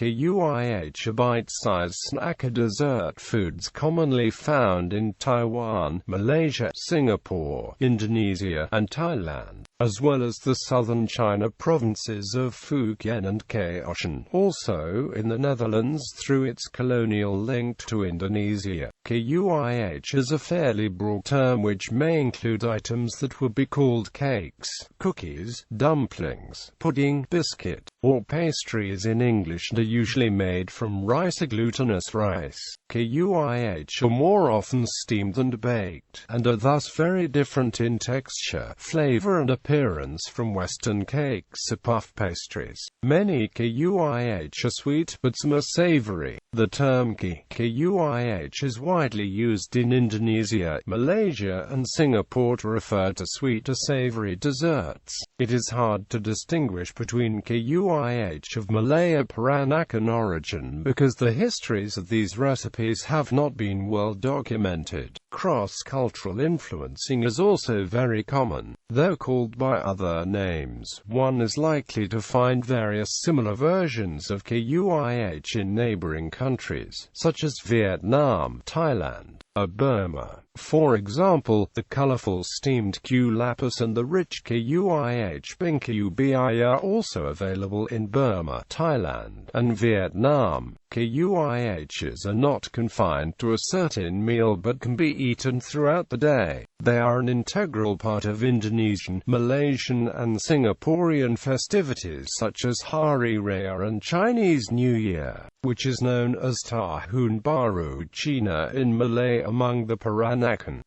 Kuih, a bite-sized snack, are dessert foods commonly found in Taiwan, Malaysia, Singapore, Indonesia, and Thailand, as well as the southern China provinces of Fujian and Chaoshan, also in the Netherlands through its colonial link to Indonesia. Kuih is a fairly broad term which may include items that would be called cakes, cookies, dumplings, pudding, biscuit, or pastries in English, and are usually made from rice or glutinous rice. Kuih are more often steamed than baked, and are thus very different in texture, flavour and appearance from Western cakes or puff pastries. Many kuih are sweet, but some are savoury. The term kuih is widely used in Indonesia, Malaysia, and Singapore to refer to sweet or savoury desserts. It is hard to distinguish between kuih of Malay or Peranakan origin because the histories of these recipes have not been well documented. Cross-cultural influencing is also very common. Though called by other names, one is likely to find various similar versions of kuih in neighbouring countries, such as Vietnam, Thailand, or Burma. For example, the colourful steamed kuih lapis and the rich kuih bingku bi are also available in Burma, Thailand, and Vietnam. Kuihs are not confined to a certain meal but can be eaten throughout the day. They are an integral part of Indonesian, Malaysian, and Singaporean festivities such as Hari Raya and Chinese New Year, which is known as Tahun Baru Cina in Malay among the Peranakan.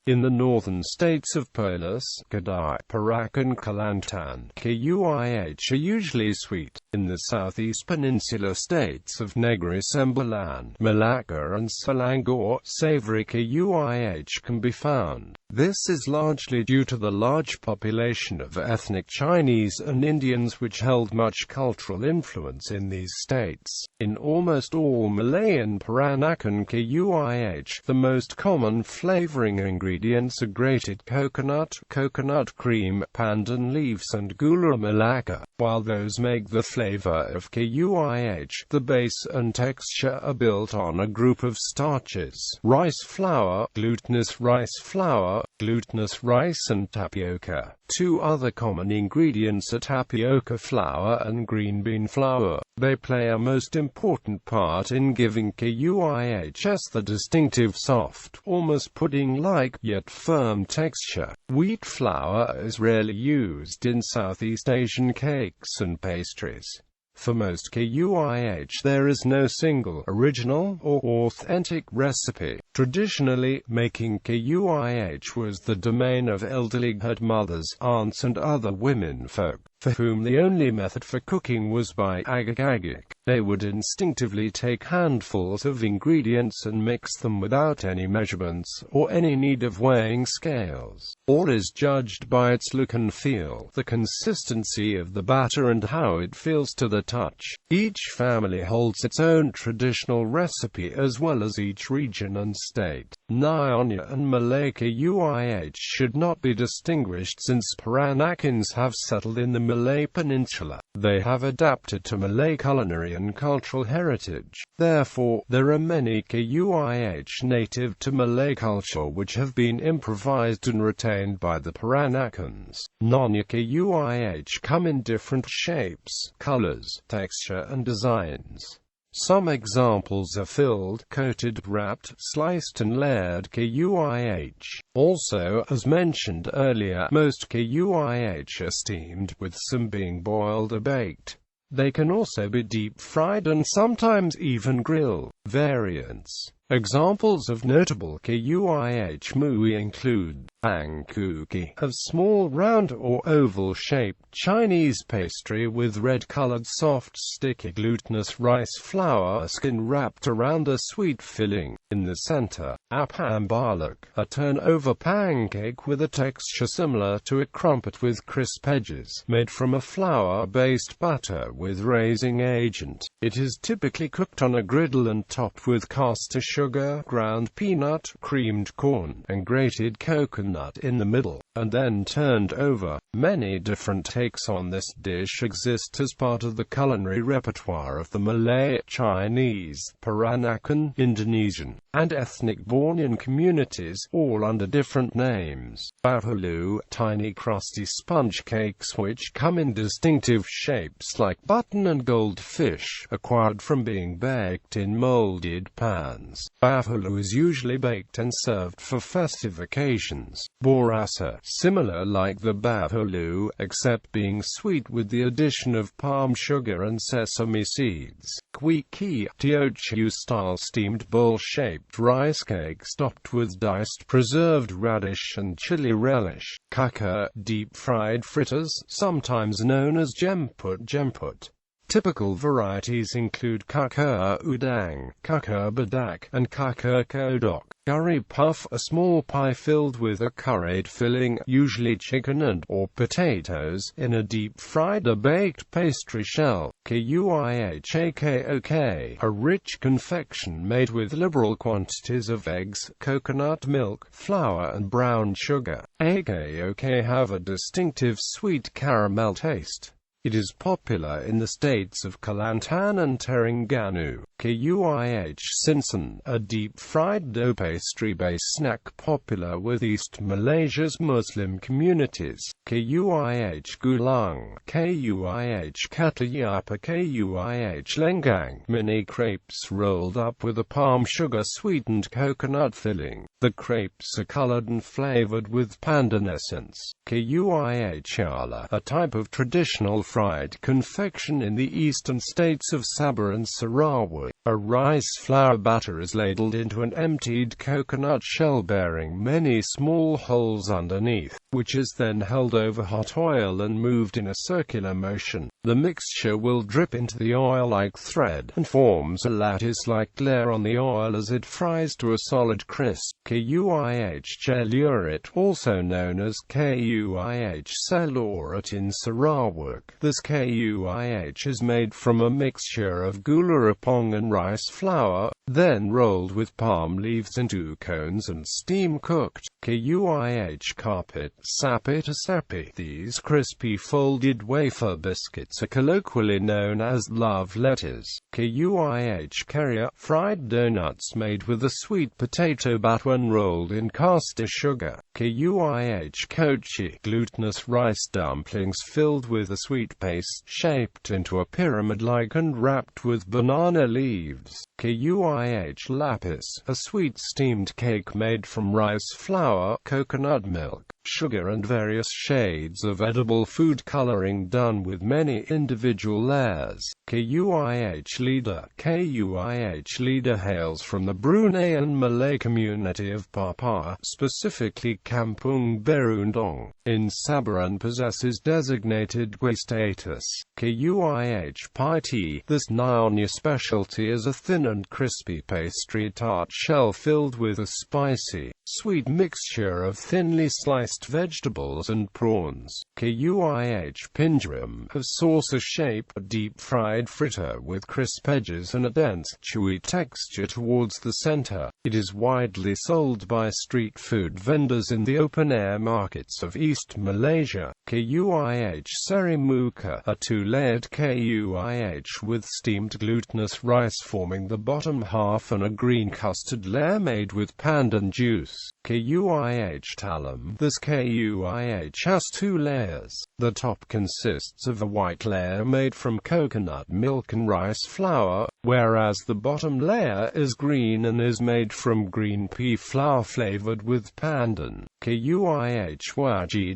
In the northern states of Perlis, Kedah, Perak and Kelantan, kuih are usually sweet. In the southeast peninsular states of Negri Sembilan, Malacca and Selangor, savoury kuih can be found. This is largely due to the large population of ethnic Chinese and Indians which held much cultural influence in these states. In almost all Malay and Peranakan kuih, the most common flavouring ingredients are grated coconut, coconut cream, pandan leaves and gula melaka. While those make the flavour of kuih, the base and texture are built on a group of starches: rice flour, glutinous rice and tapioca. Two other common ingredients are tapioca flour and green bean flour. They play a most important part in giving kuihs the distinctive soft, almost pudding-like, yet firm texture. Wheat flour is rarely used in Southeast Asian cakes and pastries. For most kuih, there is no single, original, or authentic recipe. Traditionally, making kuih was the domain of elderly mothers, aunts and other women folk, for whom the only method for cooking was by agak-agak. They would instinctively take handfuls of ingredients and mix them without any measurements, or any need of weighing scales. All is judged by its look and feel, the consistency of the batter and how it feels to the touch. Each family holds its own traditional recipe as well as each region and state. Nyonya and Malay kuih should not be distinguished since Peranakans have settled in the Malay Peninsula. They have adapted to Malay culinary and cultural heritage. Therefore, there are many kuih native to Malay culture which have been improvised and retained by the Peranakans. Nyonya kuih come in different shapes, colors, texture and designs. Some examples are filled, coated, wrapped, sliced and layered kuih. Also, as mentioned earlier, most kuih are steamed, with some being boiled or baked. They can also be deep-fried and sometimes even grilled. Variants. Examples of notable kuih mui include pangkuki, a small round or oval-shaped Chinese pastry with red-colored soft sticky glutinous rice flour skin wrapped around a sweet filling. In the center, apam balak, a turnover pancake with a texture similar to a crumpet with crisp edges, made from a flour-based batter with raising agent. It is typically cooked on a griddle and topped with caster sugar, ground peanut, creamed corn, and grated coconut in the middle. and then turned over. Many different takes on this dish exist as part of the culinary repertoire of the Malay, Chinese, Peranakan, Indonesian, and ethnic Bornean communities, all under different names. Bahulu, tiny crusty sponge cakes which come in distinctive shapes like button and goldfish, acquired from being baked in molded pans. Bahulu is usually baked and served for festive occasions. Borasa, similar like the bahulu, except being sweet with the addition of palm sugar and sesame seeds. Kuih, Teochew-style steamed bowl-shaped rice cake topped with diced preserved radish and chili relish. Kakar, deep-fried fritters, sometimes known as jemput. Typical varieties include kakar udang, kakar badak, and kakar kodok. Curry puff, a small pie filled with a curried filling, usually chicken or potatoes, in a deep-fried or baked pastry shell. Kuihakok, a rich confection made with liberal quantities of eggs, coconut milk, flour and brown sugar. Akok have a distinctive sweet caramel taste. It is popular in the states of Kelantan and Terengganu. Kuih sinsen, a deep-fried dough pastry-based snack popular with East Malaysia's Muslim communities. Kuih gulang, Kuih katayapa, Kuih lenggang, mini crepes rolled up with a palm sugar-sweetened coconut filling. The crepes are colored and flavored with pandan essence. Kuih chala, a type of traditional fried confection in the eastern states of Sabah and Sarawak. A rice flour batter is ladled into an emptied coconut shell bearing many small holes underneath, which is then held over hot oil and moved in a circular motion. The mixture will drip into the oil like thread, and forms a lattice-like layer on the oil as it fries to a solid crisp. Kuih celurit, also known as Kuih selurit in Sarawak. This kuih is made from a mixture of gula apong and rice flour, then rolled with palm leaves into cones and steam-cooked. Kuih carpet, sapit or sapi. These crispy folded wafer biscuits are colloquially known as love letters. Kuih carrier, fried donuts made with a sweet potato batter and rolled in caster sugar. Kuih kochi, glutinous rice dumplings filled with a sweet paste shaped into a pyramid-like and wrapped with banana leaves. Kuih lapis, a sweet steamed cake made from rice flour, coconut milk, sugar and various shades of edible food coloring done with many individual layers. Kuih lidah hails from the Bruneian Malay community of Papua, specifically Kampung Berundong, in Sabah and possesses designated Kuih status. Kuih pie, this Nyonya specialty is a thin and crispy pastry tart shell filled with a spicy, sweet mixture of thinly sliced vegetables and prawns. Kuih pinjram, a saucer-shaped, deep-fried fritter with crisp edges and a dense, chewy texture towards the center. It is widely sold by street food vendors in the open-air markets of East Malaysia. Kuih seri muka, a two-layered kuih with steamed glutinous rice forming the bottom half and a green custard layer made with pandan juice. Kuih talam, this kuih has two layers. The top consists of a white layer made from coconut milk and rice flour, whereas the bottom layer is green and is made from green pea flour flavored with pandan. Kuih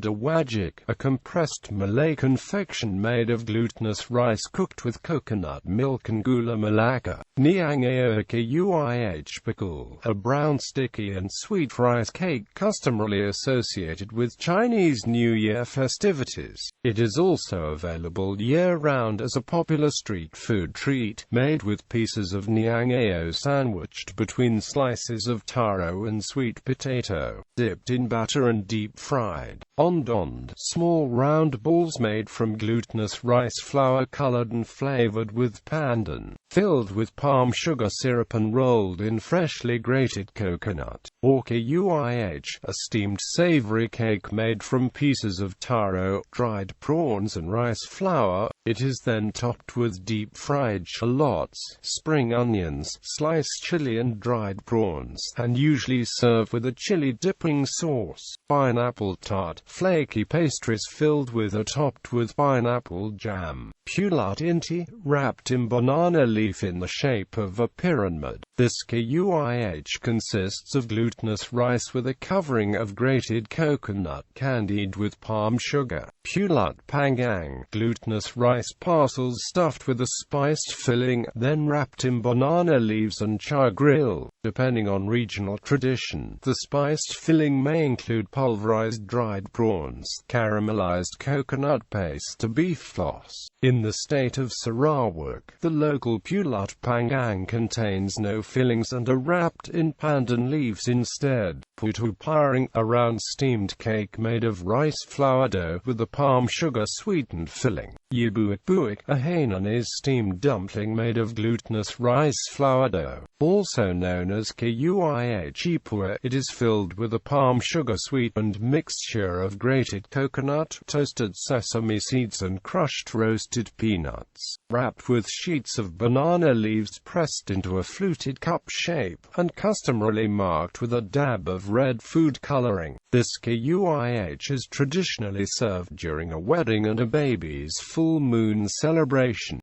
wajik, a compressed Malay confection made of glutinous rice cooked with coconut milk and gula melaka. Niangaya kuih pikul, a brown sticky and sweet rice cake customarily associated with Chinese New Year festivities. It is also available year-round as a popular street food treat, made with pieces of niangaya sandwiched between slices of taro and sweet potato, dipped in batter and deep-fried. Ondond, small round balls made from glutinous rice flour colored and flavored with pandan. filled with palm sugar syrup and rolled in freshly grated coconut. Or Kuih, a steamed savory cake made from pieces of taro, dried prawns and rice flour. It is then topped with deep-fried shallots, spring onions, sliced chili and dried prawns, and usually served with a chili dipping sauce. Pineapple tart, flaky pastries filled with or topped with pineapple jam. Pulut inti, wrapped in banana leaf in the shape of a pyramid. This Kuih consists of glutinous rice with a covering of grated coconut candied with palm sugar. Pulut panggang, glutinous rice parcels stuffed with a spiced filling, then wrapped in banana leaves and char grill. Depending on regional tradition, the spiced filling may include pulverized dried prawns, caramelized coconut paste, or beef floss. In the state of Sarawak, the local pulut panggang contains no fillings and are wrapped in pandan leaves instead. Putu piring, a round steamed cake made of rice flour dough with a palm sugar sweetened filling. Buik, a Hainanese steamed dumpling made of glutinous rice flour dough. Also known as Kuih Ipua, it is filled with a palm sugar sweetened mixture of grated coconut, toasted sesame seeds and crushed roasted peanuts. Wrapped with sheets of banana leaves pressed into a fluted cup shape, and customarily marked with a dab of red food coloring. This Kuih is traditionally served during a wedding and a baby's full moon celebration.